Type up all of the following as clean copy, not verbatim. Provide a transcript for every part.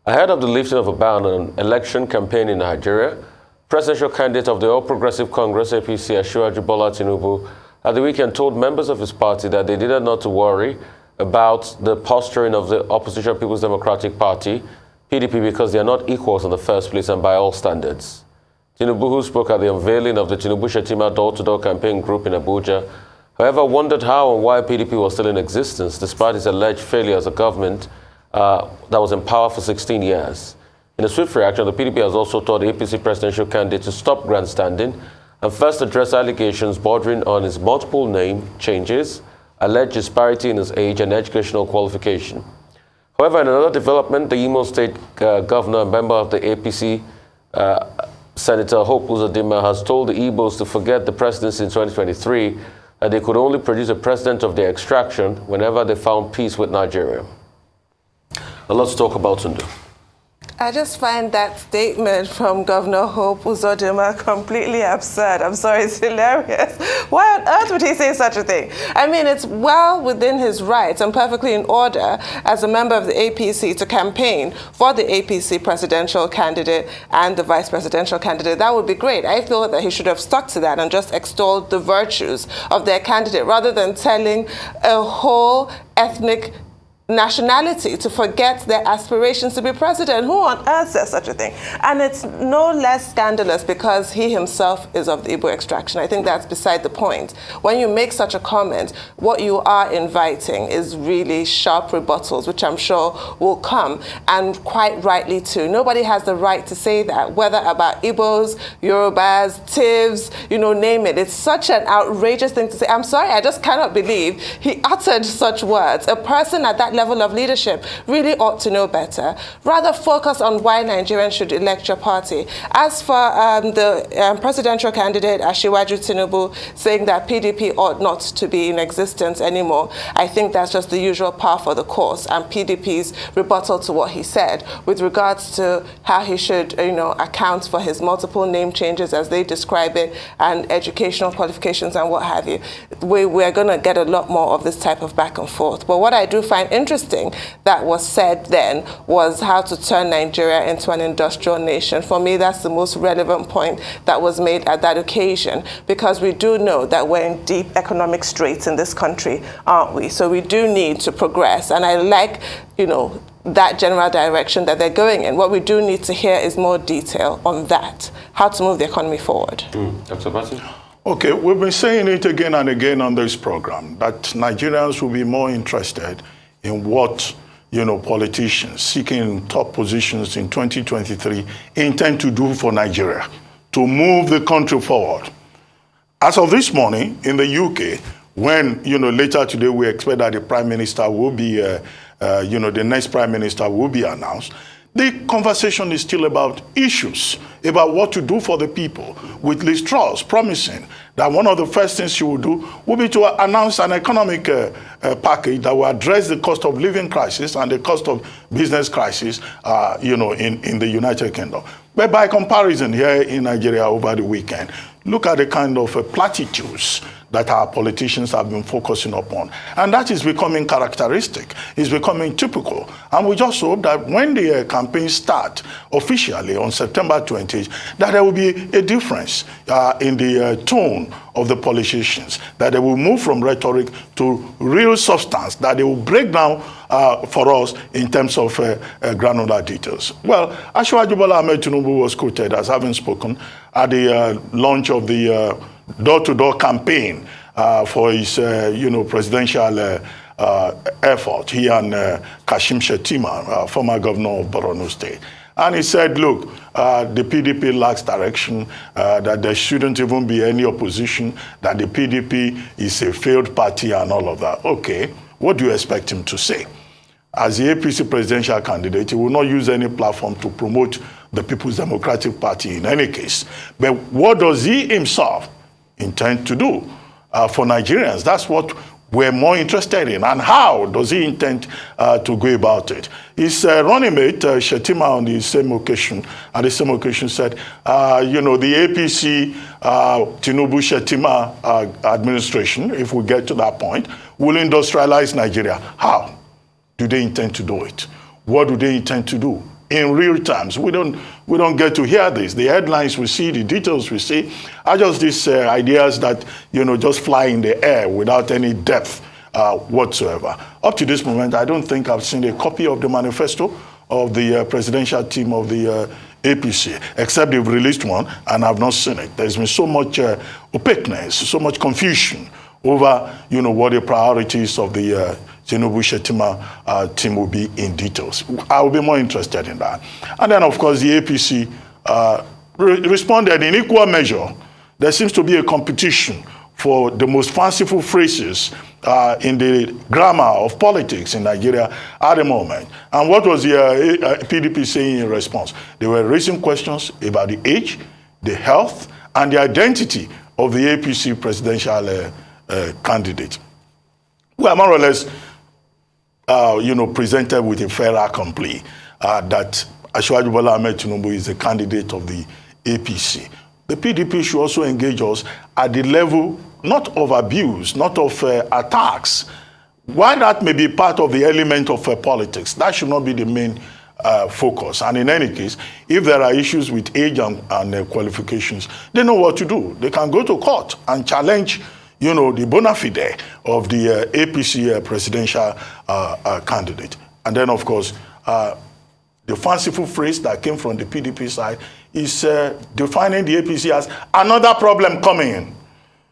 Ahead of the lifting of a ban on election campaign in Nigeria, presidential candidate of the All Progressive Congress, APC, Bola Tinubu, at the weekend told members of his party that they needed not to worry about the posturing of the opposition People's Democratic Party, PDP, because they are not equals in the first place and by all standards. Tinubu, who spoke at the unveiling of the Tinubu-Shetima door-to-door campaign group in Abuja, however, wondered how and why PDP was still in existence despite its alleged failure as a government that was in power for 16 years. In a swift reaction, the PDP has also told the APC presidential candidate to stop grandstanding and first address allegations bordering on his multiple name changes, alleged disparity in his age and educational qualification. However, in another development, the Imo State governor and member of the APC, Senator Hope Uzodinma, has told the Igbos to forget the presidency in 2023, that they could only produce a president of their extraction whenever they found peace with Nigeria. A lot to talk about, Tunde. I just find that statement from Governor Hope Uzodinma completely absurd. I'm sorry, it's hilarious. Why on earth would he say such a thing? I mean, it's well within his rights and perfectly in order as a member of the APC to campaign for the APC presidential candidate and the vice presidential candidate. That would be great. I feel that he should have stuck to that and just extolled the virtues of their candidate rather than telling a whole ethnic nationality to forget their aspirations to be president. Who on earth says such a thing? And it's no less scandalous because he himself is of the Igbo extraction. I think that's beside the point. When you make such a comment, what you are inviting is really sharp rebuttals, which I'm sure will come, and quite rightly too. Nobody has the right to say that, whether about Igbos, Yorubas, Tivs, name it. It's such an outrageous thing to say. I'm sorry, I just cannot believe he uttered such words. A person at that level of leadership really ought to know better. Rather focus on why Nigerians should elect your party. As for the presidential candidate, Asiwaju Tinubu, saying that PDP ought not to be in existence anymore, I think that's just the usual par for the course, and PDP's rebuttal to what he said with regards to how he should, account for his multiple name changes, as they describe it, and educational qualifications and what have you. We're going to get a lot more of this type of back and forth. But what I do find interesting that was said then was how to turn Nigeria into an industrial nation. For me, that's the most relevant point that was made at that occasion, because we do know that we're in deep economic straits in this country, aren't we? So we do need to progress. And I like, that general direction that they're going in. What we do need to hear is more detail on that, how to move the economy forward. Dr. Bassey? Okay, we've been saying it again and again on this program that Nigerians will be more interested in what, politicians seeking top positions in 2023 intend to do for Nigeria to move the country forward. As of this morning in the UK, when, later today we expect that the Prime Minister will be, the next Prime Minister will be announced, the conversation is still about issues, about what to do for the people, with Liz Truss promising that one of the first things she will do will be to announce an economic package that will address the cost of living crisis and the cost of business crisis, in the United Kingdom. But by comparison, here in Nigeria over the weekend, look at the kind of platitudes that our politicians have been focusing upon. And that is becoming characteristic. It's becoming typical. And we just hope that when the campaign starts officially on September 20th, that there will be a difference in the tone of the politicians, that they will move from rhetoric to real substance, that they will break down for us in terms of granular details. Well, Asiwaju Bola Tinubu was quoted as having spoken at the launch of the door-to-door campaign for his, presidential effort. He and Kashim Shettima, former governor of Borno State. And he said, look, the PDP lacks direction, that there shouldn't even be any opposition, that the PDP is a failed party and all of that. Okay, what do you expect him to say? As the APC presidential candidate, he will not use any platform to promote the People's Democratic Party in any case. But what does he himself intend to do for Nigerians? That's what we're more interested in. And how does he intend to go about it? His running mate, Shettima, on the same occasion, said, the APC, Tinubu-Shettima administration, if we get to that point, will industrialize Nigeria. How do they intend to do it? What do they intend to do? in real times. We don't get to hear this. The headlines we see, the details we see, are just these ideas that, just fly in the air without any depth whatsoever. Up to this moment, I don't think I've seen a copy of the manifesto of the presidential team of the APC, except they've released one, and I've not seen it. There's been so much opaqueness, so much confusion over, what the priorities of the Tinubu-Shettima team will be in details. I will be more interested in that. And then, of course, the APC responded in equal measure. There seems to be a competition for the most fanciful phrases in the grammar of politics in Nigeria at the moment. And what was the PDP saying in response? They were raising questions about the age, the health, and the identity of the APC presidential candidate. Well, more or less, presented with a fait accompli that Asiwaju Bola Ahmed Tinubu is the candidate of the APC. The PDP should also engage us at the level not of abuse, not of attacks. While that may be part of the element of politics, that should not be the main focus. And in any case, if there are issues with age and qualifications, they know what to do. They can go to court and challenge the bona fide of the APC presidential candidate. And then, of course, the fanciful phrase that came from the PDP side is defining the APC as another problem coming in.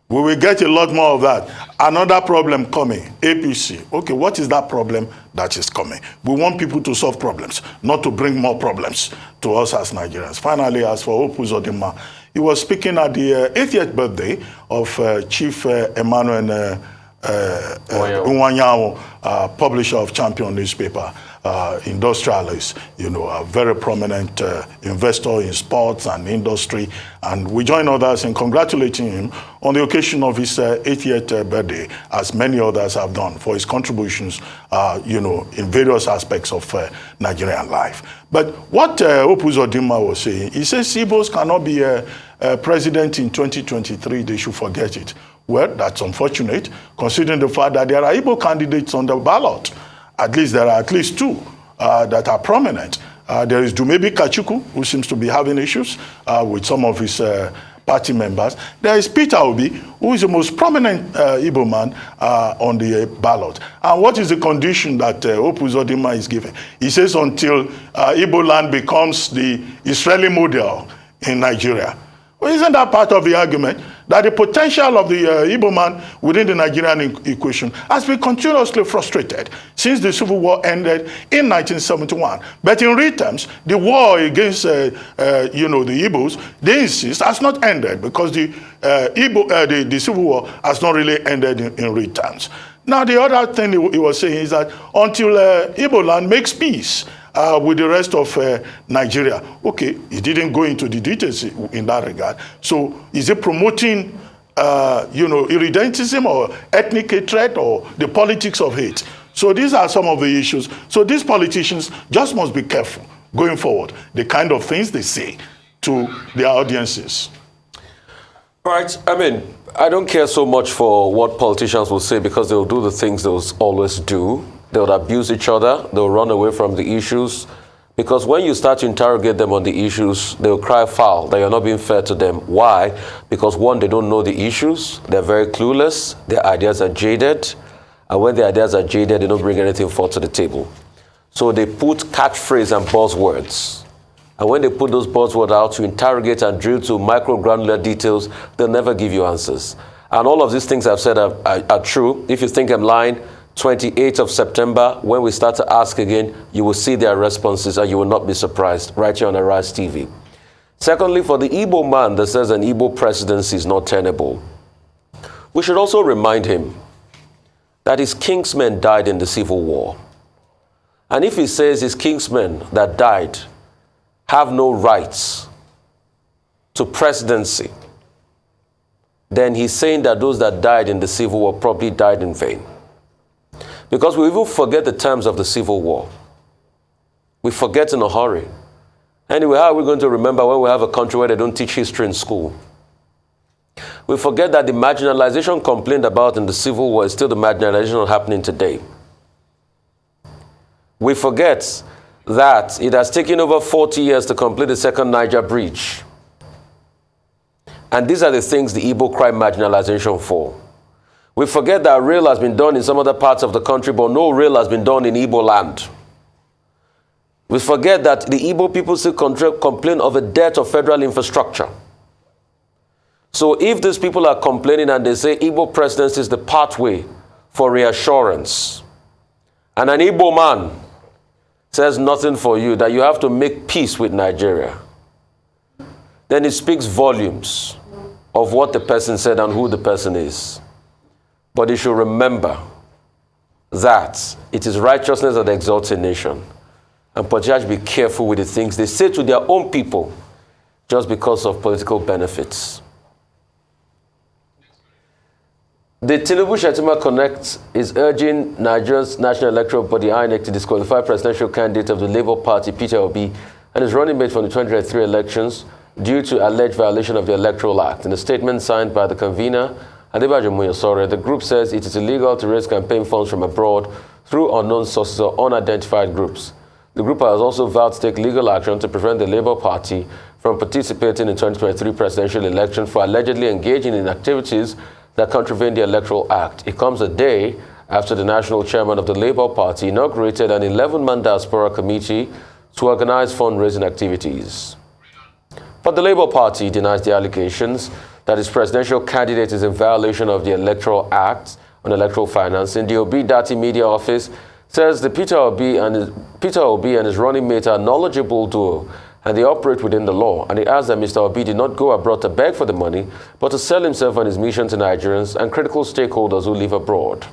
We will get a lot more of that. Another problem coming, APC. Okay, what is that problem that is coming? We want people to solve problems, not to bring more problems to us as Nigerians. Finally, as for Hope Uzodinma, he was speaking at the 80th birthday of Chief Emmanuel Nwanyawo, publisher of Champion newspaper, industrialist, a very prominent investor in sports and industry. And we join others in congratulating him on the occasion of his 80th birthday, as many others have done, for his contributions, in various aspects of Nigerian life. But what Hope Uzodinma was saying, he says Igbos cannot be president in 2023, they should forget it. Well, that's unfortunate, considering the fact that there are Igbo candidates on the ballot. At least there are at least two that are prominent. There is Dumebi Kachuku, who seems to be having issues with some of his party members. There is Peter Obi, who is the most prominent Igbo man on the ballot. And what is the condition that Hope Uzodinma is giving? He says until Igbo land becomes the Israeli model in Nigeria. Well, isn't that part of the argument? That the potential of the Igbo man within the Nigerian equation has been continuously frustrated since the Civil War ended in 1971. But in real terms, the war against the Igbos, they insist, has not ended because the Civil War has not really ended in real terms. Now, the other thing he was saying is that until Igbo land makes peace with the rest of Nigeria. Okay, he didn't go into the details in that regard. So is it promoting, irredentism or ethnic hatred or the politics of hate? So these are some of the issues. So these politicians just must be careful going forward, the kind of things they say to their audiences. Right. I mean, I don't care so much for what politicians will say because they'll do the things they'll always do. They'll abuse each other. They'll run away from the issues. Because when you start to interrogate them on the issues, they'll cry foul that you're not being fair to them. Why? Because one, they don't know the issues. They're very clueless. Their ideas are jaded. And when their ideas are jaded, they don't bring anything forth to the table. So they put catchphrase and buzzwords. And when they put those buzzwords out to interrogate and drill to micro-granular details, they'll never give you answers. And all of these things I've said are true. If you think I'm lying, 28th of September, when we start to ask again, you will see their responses and you will not be surprised right here on Arise TV. Secondly, for the Igbo man that says an Igbo presidency is not tenable, we should also remind him that his kingsmen died in the Civil War. And if he says his kingsmen that died have no rights to presidency, then he's saying that those that died in the Civil War probably died in vain. Because we even forget the terms of the Civil War. We forget in a hurry. Anyway, how are we going to remember when we have a country where they don't teach history in school? We forget that the marginalization complained about in the Civil War is still the marginalization happening today. We forget that it has taken over 40 years to complete the second Niger bridge. And these are the things the Igbo cry marginalization for. We forget that rail has been done in some other parts of the country, but no rail has been done in Igbo land. We forget that the Igbo people still complain of a debt of federal infrastructure. So if these people are complaining and they say Igbo presidency is the pathway for reassurance, and an Igbo man says nothing for you, that you have to make peace with Nigeria, then it speaks volumes of what the person said and who the person is. But you should remember that it is righteousness that exalts a nation. And Patriarchs be careful with the things they say to their own people just because of political benefits. The Tinubu-Shettima Connect is urging Nigeria's National Electoral Body, INEC, to disqualify presidential candidate of the Labour Party, Peter Obi, and his running mate from the 2023 elections due to alleged violation of the Electoral Act. In a statement signed by the convener, Adebayo Moyosore, the group says it is illegal to raise campaign funds from abroad through unknown sources or unidentified groups. The group has also vowed to take legal action to prevent the Labour Party from participating in 2023 presidential election for allegedly engaging in activities that contravene the Electoral Act. It comes a day after the national chairman of the Labour Party inaugurated an 11-man diaspora committee to organize fundraising activities. But the Labour Party denies the allegations that its presidential candidate is in violation of the Electoral Act on electoral financing. The Obi Dati Media Office says the Peter Obi and his running mate are knowledgeable duo, and they operate within the law. And he adds that Mr. Obi did not go abroad to beg for the money, but to sell himself on his mission to Nigerians and critical stakeholders who live abroad.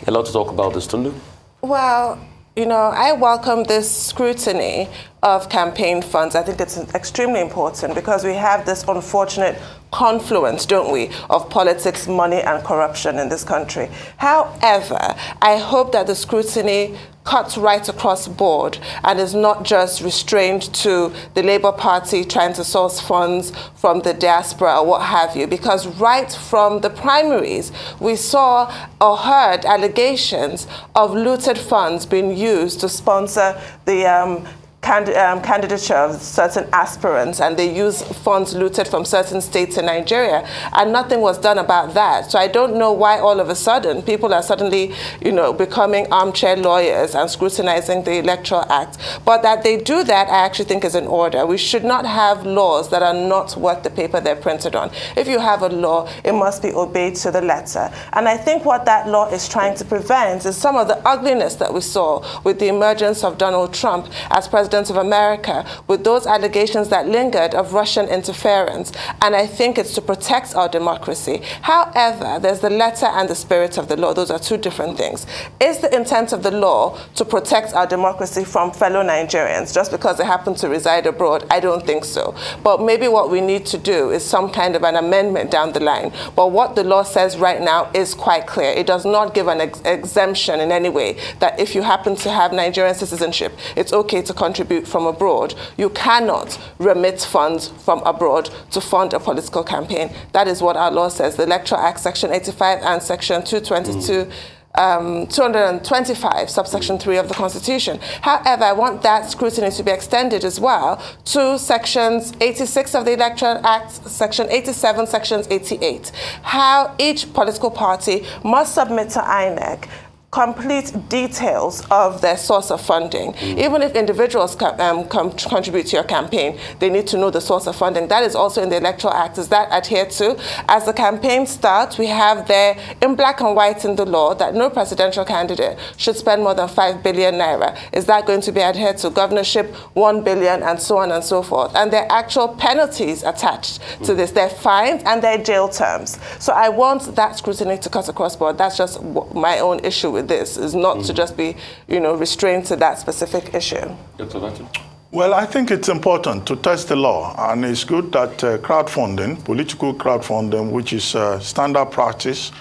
A lot to talk about this, Tundu. Well, you know, I welcome this scrutiny of campaign funds. I think it's extremely important because we have this unfortunate confluence, don't we, of politics, money, and corruption in this country. However, I hope that the scrutiny cuts right across the board and is not just restrained to the Labour Party trying to source funds from the diaspora or what have you, because right from the primaries, we saw or heard allegations of looted funds being used to sponsor the candidature of certain aspirants, and they use funds looted from certain states in Nigeria, and nothing was done about that. So I don't know why all of a sudden people are suddenly, you know, becoming armchair lawyers and scrutinizing the Electoral Act. But that they do that, I actually think is in order. We should not have laws that are not worth the paper they're printed on. If you have a law, it must be obeyed to the letter. And I think what that law is trying to prevent is some of the ugliness that we saw with the emergence of Donald Trump as President of America, with those allegations that lingered of Russian interference. And I think it's to protect our democracy. However, there's the letter and the spirit of the law. Those are two different things. Is the intent of the law to protect our democracy from fellow Nigerians just because they happen to reside abroad? I don't think so. But maybe what we need to do is some kind of an amendment down the line. But what the law says right now is quite clear. It does not give an exemption in any way that if you happen to have Nigerian citizenship, it's okay to contribute from abroad. You cannot remit funds from abroad to fund a political campaign. That is what our law says. The Electoral Act, Section 85 and Section 225, subsection 3 of the Constitution. However, I want that scrutiny to be extended as well to sections 86 of the Electoral Act, section 87, sections 88. How each political party must submit to INEC complete details of their source of funding. Even if individuals contribute to your campaign, they need to know the source of funding. That is also in the Electoral Act. Is that adhered to? As the campaign starts, we have there in black and white in the law that no presidential candidate should spend more than 5 billion naira. Is that going to be adhered to? Governorship, 1 billion, and so on and so forth. And there are actual penalties attached to this. They're fines and they're jail terms. So I want that scrutiny to cut across board. That's just my own issue with this, is not to just be, you know, restrained to that specific issue. Dr. Latin? Well, I think it's important to test the law, and it's good that crowdfunding, political crowdfunding, which is standard practice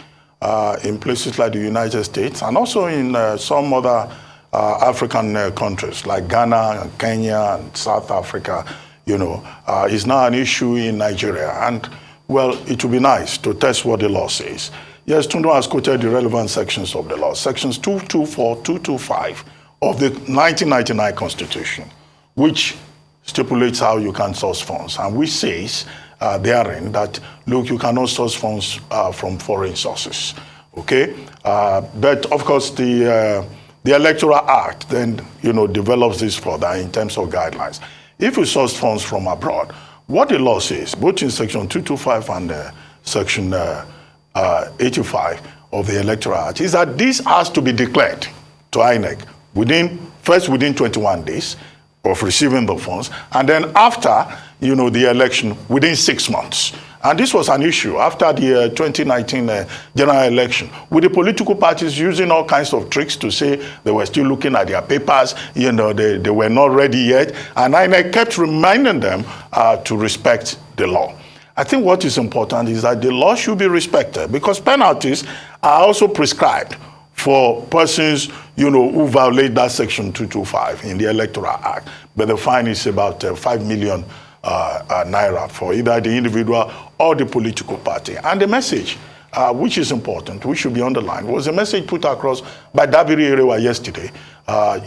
in places like the United States and also in some other African countries like Ghana and Kenya and South Africa, you know, is now an issue in Nigeria. And, well, it would be nice to test what the law says. Yes, Tundu has quoted the relevant sections of the law. Sections 224, 225 of the 1999 Constitution, which stipulates how you can source funds, and which says therein that, look, you cannot source funds from foreign sources, okay? But of course, the Electoral Act then, develops this further in terms of guidelines. If you source funds from abroad, what the law says, both in Section 225 and Section 85 of the Electoral Act, is that this has to be declared to INEC within 21 days of receiving the funds, and then after, the election, within 6 months. And this was an issue after the 2019 general election, with the political parties using all kinds of tricks to say they were still looking at their papers, they were not ready yet, and INEC kept reminding them to respect the law. I think what is important is that the law should be respected, because penalties are also prescribed for persons, who violate that Section 225 in the Electoral Act. But the fine is about 5 million naira for either the individual or the political party. And the message, which is important, which should be underlined, was a message put across by Dabiri Erewa yesterday,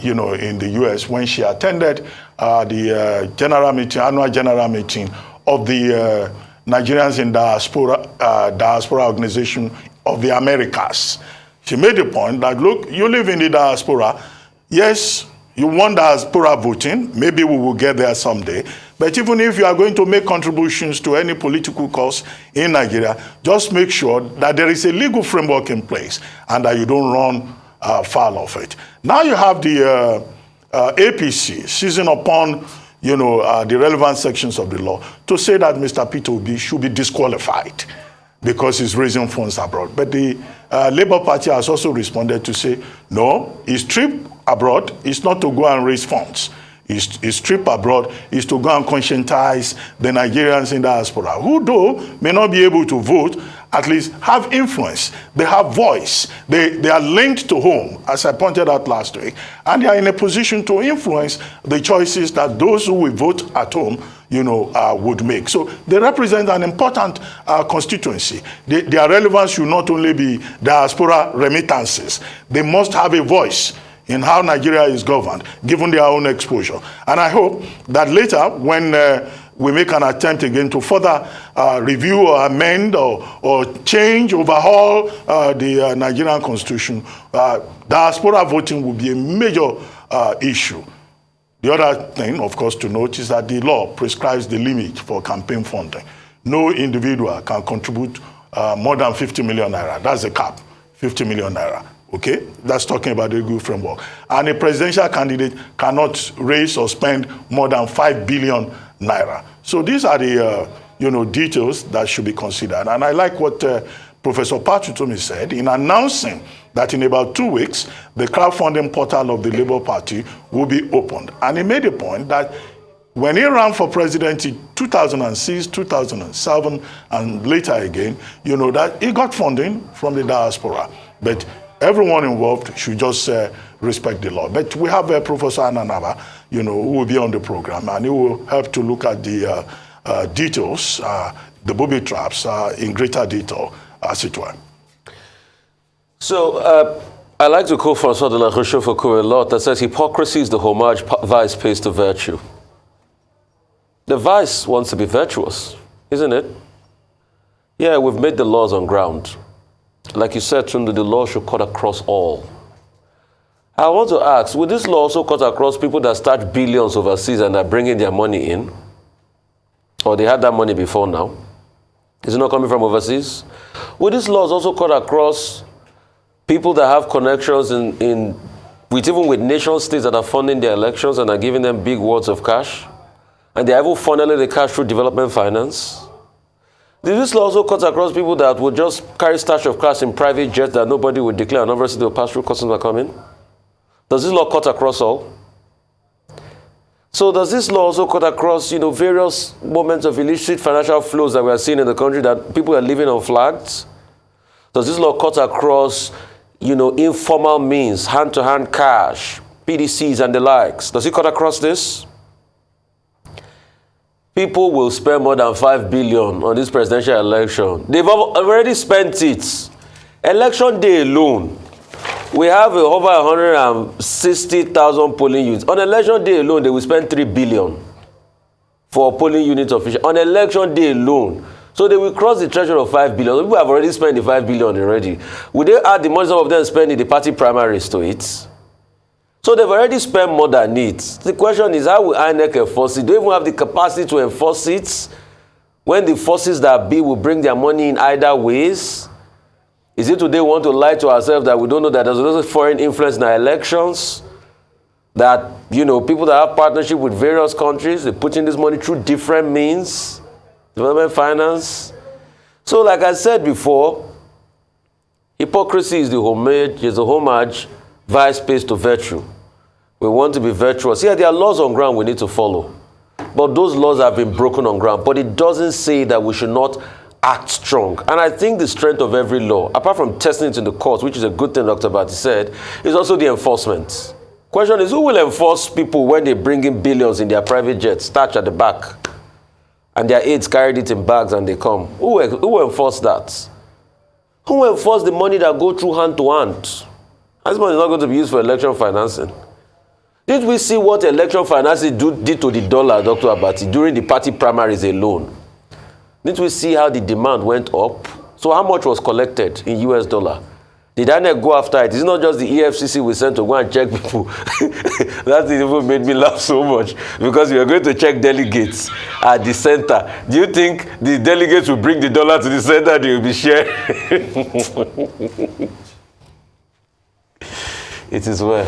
in the U.S. when she attended the annual general meeting of the Nigerians in Diaspora Organization of the Americas. She made the point that, look, you live in the diaspora. Yes, you want diaspora voting. Maybe we will get there someday. But even if you are going to make contributions to any political cause in Nigeria, just make sure that there is a legal framework in place and that you don't run foul of it. Now you have the APC seizing upon the relevant sections of the law to say that Mr. Peter Obi should be disqualified because he's raising funds abroad. But the Labour Party has also responded to say, no, his trip abroad is not to go and raise funds. His trip abroad is to go and conscientize the Nigerians in diaspora, who though may not be able to vote, at least have influence. They have voice. They are linked to home, as I pointed out last week, and they are in a position to influence the choices that those who will vote at home would make. So they represent an important constituency. Their relevance should not only be diaspora remittances. They must have a voice in how Nigeria is governed, given their own exposure. And I hope that later, when we make an attempt again to further review or amend or change, overhaul the Nigerian constitution, diaspora voting will be a major issue. The other thing, of course, to note is that the law prescribes the limit for campaign funding. No individual can contribute more than 50 million naira. That's the cap, 50 million naira. Okay, that's talking about the legal framework. And a presidential candidate cannot raise or spend more than 5 billion naira. So these are the details that should be considered. And I like what Professor Patutomi said in announcing that in about 2 weeks, the crowdfunding portal of the Labour Party will be opened. And he made a point that when he ran for president in 2006, 2007, and later again, that he got funding from the diaspora. But everyone involved should just respect the law. But we have Professor Ananaba, who will be on the program, and he will help to look at the details, the booby traps, in greater detail, as it were. So, I like to quote François de la Rochefoucauld a lot that says, hypocrisy is the homage vice pays to virtue. The vice wants to be virtuous, isn't it? Yeah, we've made the laws on ground. Like you said, Tunde, the law should cut across all. I want to ask, will this law also cut across people that start billions overseas and are bringing their money in? Or they had that money before now? Is it not coming from overseas? Will these laws also cut across people that have connections even with nation states that are funding their elections and are giving them big wads of cash? And they're even funneling the cash through development finance? Did this law also cut across people that would just carry stash of cash in private jets that nobody would declare and obviously they'll pass through customs are coming? Does this law cut across all? So does this law also cut across, various moments of illicit financial flows that we are seeing in the country that people are living on flags? Does this law cut across, informal means, hand-to-hand cash, PDCs and the likes? Does it cut across this? People will spend more than 5 billion on this presidential election. They've already spent it. Election day alone, We have over 160,000 polling units. On election day alone, they will spend 3 billion for polling unit official. On election day alone. So they will cross the threshold of 5 billion. People have already spent the 5 billion already. Will they add the money some of them spend in the party primaries to it? So they've already spent more than it. The question is, how will INEC enforce it? Do they even have the capacity to enforce it when the forces that be will bring their money in either ways? Is it today we want to lie to ourselves that we don't know that there's also foreign influence in our elections? That, you know, people that have partnership with various countries, they put in this money through different means, development finance. So like I said before, hypocrisy is the homage vice pays to virtue. We want to be virtuous. Yeah, there are laws on ground we need to follow. But those laws have been broken on ground. But it doesn't say that we should not act strong. And I think the strength of every law, apart from testing it in the courts, which is a good thing Dr. Bati said, is also the enforcement. Question is, who will enforce people when they bring in billions in their private jets, starch at the back, and their aides carried it in bags and they come? Who will enforce that? Who will enforce the money that go through hand to hand? This money is not going to be used for election financing. Did we see what election financing did to the dollar, Dr. Abati, during the party primaries alone? Didn't we see how the demand went up? So how much was collected in US dollar? Did INEC go after it? It's not just the EFCC we sent to go and check people. That even made me laugh so much, because we are going to check delegates at the center. Do you think the delegates will bring the dollar to the center? They will be sharing? It is well.